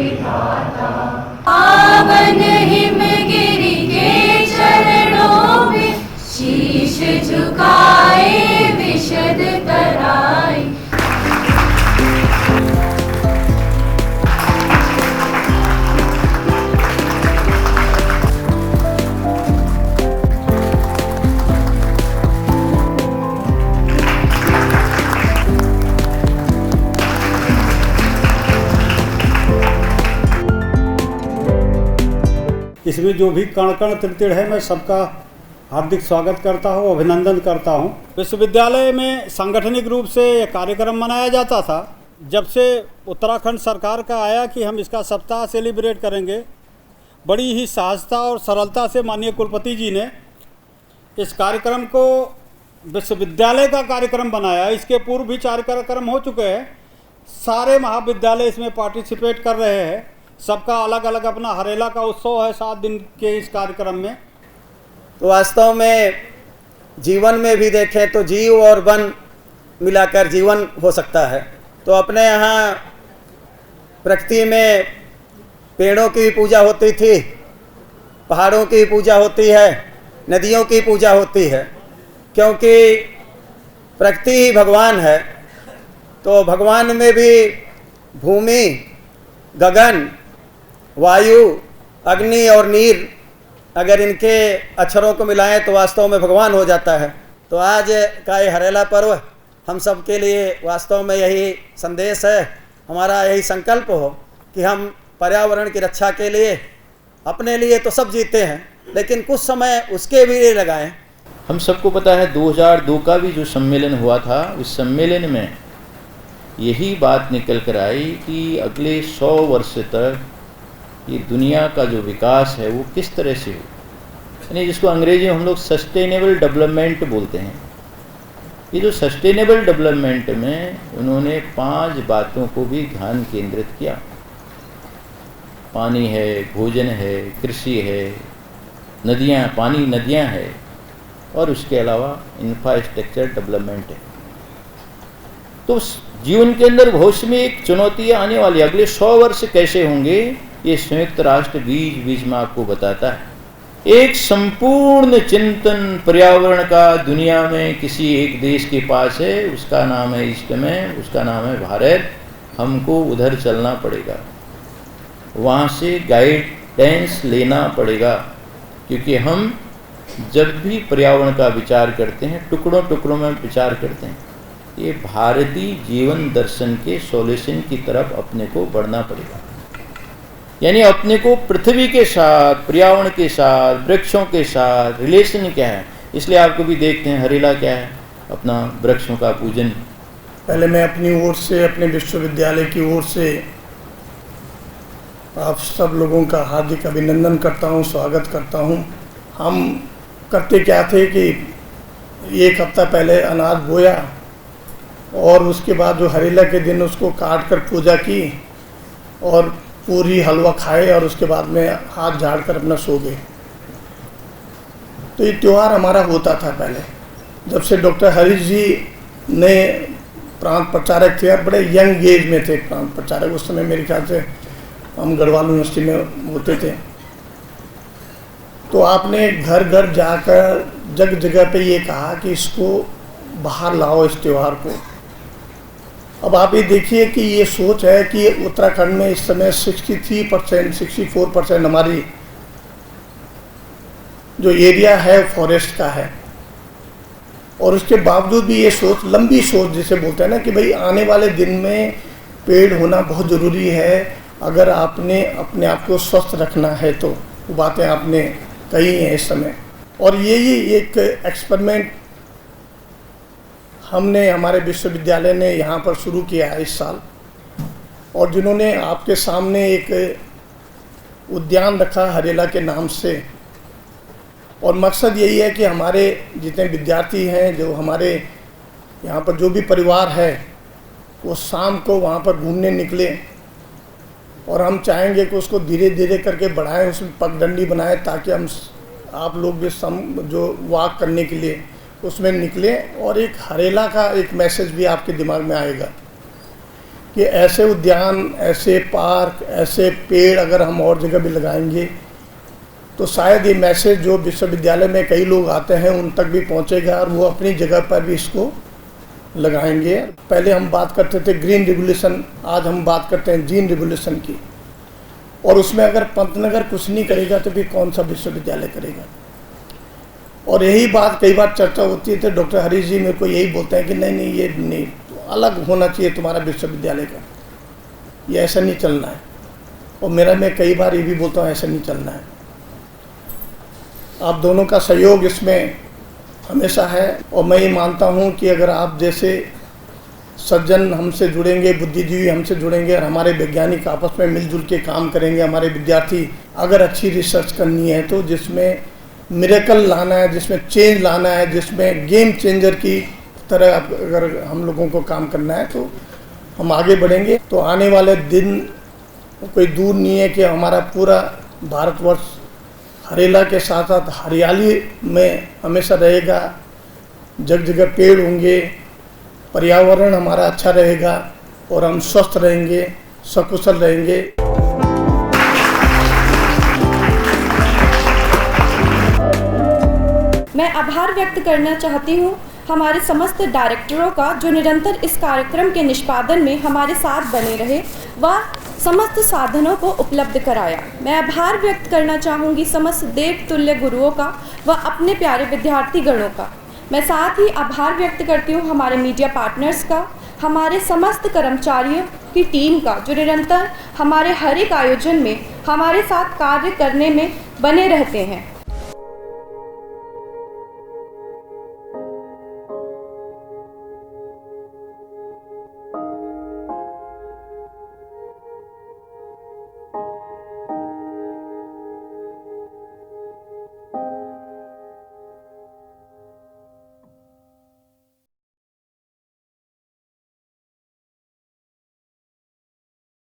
विधाता। पावन हिमगिरि के चरणों में शीश झुकाए विशद तराई। इसमें जो भी कण कण तृतीय है, मैं सबका हार्दिक स्वागत करता हूँ, अभिनंदन करता हूँ। विश्वविद्यालय में सांगठनिक रूप से यह कार्यक्रम मनाया जाता था। जब से उत्तराखंड सरकार का आया कि हम इसका सप्ताह सेलिब्रेट करेंगे, बड़ी ही सहजता और सरलता से माननीय कुलपति जी ने इस कार्यक्रम को विश्वविद्यालय का कार्यक्रम बनाया। इसके पूर्व भी 4 कार्यक्रम हो चुके हैं। सारे महाविद्यालय इसमें पार्टिसिपेट कर रहे हैं। सबका अलग अलग अपना हरेला का उत्सव है 7 दिन के इस कार्यक्रम में। तो वास्तव में जीवन में भी देखें तो जीव और वन मिलाकर जीवन हो सकता है। तो अपने यहाँ प्रकृति में पेड़ों की पूजा होती थी, पहाड़ों की पूजा होती है, नदियों की पूजा होती है, क्योंकि प्रकृति ही भगवान है। तो भगवान में भी भूमि, गगन, वायु, अग्नि और नीर, अगर इनके अक्षरों को मिलाएं तो वास्तव में भगवान हो जाता है। तो आज का ये हरेला पर्व हम सब के लिए वास्तव में यही संदेश है, हमारा यही संकल्प हो कि हम पर्यावरण की रक्षा के लिए, अपने लिए तो सब जीते हैं, लेकिन कुछ समय उसके भी लिए लगाएं। हम सबको पता है 2002 का भी जो सम्मेलन हुआ था, उस सम्मेलन में यही बात निकल कर आई कि अगले 100 वर्ष तक ये दुनिया का जो विकास है वो किस तरह से हो, यानी जिसको अंग्रेजी में हम लोग सस्टेनेबल डेवलपमेंट बोलते हैं। ये जो सस्टेनेबल डेवलपमेंट में उन्होंने 5 बातों को भी ध्यान केंद्रित किया। पानी है, भोजन है, कृषि है, नदियाँ, पानी नदियाँ है, और उसके अलावा इंफ्रास्ट्रक्चर डेवलपमेंट है। तो जीवन के अंदर भविष्य में एक चुनौती आने वाली, अगले 100 वर्ष कैसे होंगे, ये संयुक्त राष्ट्र बीज में आपको बताता है। एक संपूर्ण चिंतन पर्यावरण का दुनिया में किसी एक देश के पास है, उसका नाम है ईस्ट में, उसका नाम है भारत। हमको उधर चलना पड़ेगा, वहाँ से गाइडेंस लेना पड़ेगा, क्योंकि हम जब भी पर्यावरण का विचार करते हैं टुकड़ों टुकड़ों में विचार करते हैं। ये भारतीय जीवन दर्शन के सॉल्यूशन की तरफ अपने को बढ़ना पड़ेगा, यानी अपने को पृथ्वी के साथ, पर्यावरण के साथ, वृक्षों के साथ रिलेशन क्या है। इसलिए आपको भी देखते हैं हरेला क्या है, अपना वृक्षों का पूजन। पहले मैं अपनी ओर से, अपने विश्वविद्यालय की ओर से आप सब लोगों का हार्दिक अभिनंदन करता हूं, स्वागत करता हूं। हम करते क्या थे कि 1 हफ्ता पहले अनाज बोया और उसके बाद जो हरेला के दिन उसको काट कर पूजा की और पूरी हलवा खाए और उसके बाद में हाथ झाड़ कर अपना सो गए। तो ये त्यौहार हमारा होता था पहले, जब से डॉक्टर हरीश जी ने प्रांत प्रचारक थे, बड़े यंग एज में थे प्रांत प्रचारक। उस समय मेरे ख्याल से हम गढ़वाल यूनिवर्सिटी में होते थे। तो आपने घर घर जाकर जगह जगह पे ये कहा कि इसको बाहर लाओ, इस त्यौहार को। अब आप ये देखिए कि ये सोच है कि उत्तराखंड में इस समय 63%, 64% हमारी जो एरिया है फॉरेस्ट का है, और उसके बावजूद भी ये सोच, लंबी सोच जिसे बोलते हैं ना, कि भाई आने वाले दिन में पेड़ होना बहुत ज़रूरी है अगर आपने अपने आप को स्वस्थ रखना है। तो वो बातें आपने कही हैं इस समय। और यही एक एक्सपेरिमेंट हमने, हमारे विश्वविद्यालय ने यहाँ पर शुरू किया है इस साल, और जिन्होंने आपके सामने एक उद्यान रखा हरेला के नाम से। और मकसद यही है कि हमारे जितने विद्यार्थी हैं, जो हमारे यहाँ पर जो भी परिवार है, वो शाम को वहाँ पर घूमने निकले, और हम चाहेंगे कि उसको धीरे धीरे करके बढ़ाएं, उसमें पगडंडी बनाएं, ताकि हम आप लोग भी जो वॉक करने के लिए उसमें निकलें, और एक हरेला का एक मैसेज भी आपके दिमाग में आएगा। कि ऐसे उद्यान, ऐसे पार्क, ऐसे पेड़ अगर हम और जगह भी लगाएंगे तो शायद ये मैसेज जो विश्वविद्यालय में कई लोग आते हैं उन तक भी पहुंचेगा और वो अपनी जगह पर भी इसको लगाएंगे। पहले हम बात करते थे ग्रीन रिवोल्यूशन, आज हम बात करते हैं जीन रिवोल्यूशन की। और उसमें अगर पंतनगर कुछ नहीं करेगा तो फिर कौन सा विश्वविद्यालय करेगा। और यही बात कई बार चर्चा होती है तो डॉक्टर हरीश जी मेरे को यही बोलते हैं कि नहीं ये नहीं, अलग होना चाहिए तुम्हारा विश्वविद्यालय का, ये ऐसा नहीं चलना है। और मैं कई बार ये भी बोलता हूँ ऐसा नहीं चलना है। आप दोनों का सहयोग इसमें हमेशा है और मैं ये मानता हूँ कि अगर आप जैसे सज्जन हमसे जुड़ेंगे, बुद्धिजीवी हमसे जुड़ेंगे और हमारे वैज्ञानिक आपस में मिलजुल के काम करेंगे, हमारे विद्यार्थी अगर अच्छी रिसर्च करनी है तो जिसमें मिरेकल लाना है, जिसमें चेंज लाना है, जिसमें गेम चेंजर की तरह अगर हम लोगों को काम करना है तो हम आगे बढ़ेंगे। तो आने वाले दिन कोई दूर नहीं है कि हमारा पूरा भारतवर्ष हरेला के साथ साथ हरियाली में हमेशा रहेगा, जगह जगह पेड़ होंगे, पर्यावरण हमारा अच्छा रहेगा और हम स्वस्थ रहेंगे, सकुशल रहेंगे। मैं आभार व्यक्त करना चाहती हूँ हमारे समस्त डायरेक्टरों का जो निरंतर इस कार्यक्रम के निष्पादन में हमारे साथ बने रहे व समस्त साधनों को उपलब्ध कराया। मैं आभार व्यक्त करना चाहूँगी समस्त देव तुल्य गुरुओं का व अपने प्यारे विद्यार्थी गणों का। मैं साथ ही आभार व्यक्त करती हूँ हमारे मीडिया पार्टनर्स का, हमारे समस्त कर्मचारियों की टीम का जो निरंतर हमारे हर एक आयोजन में हमारे साथ कार्य करने में बने रहते हैं।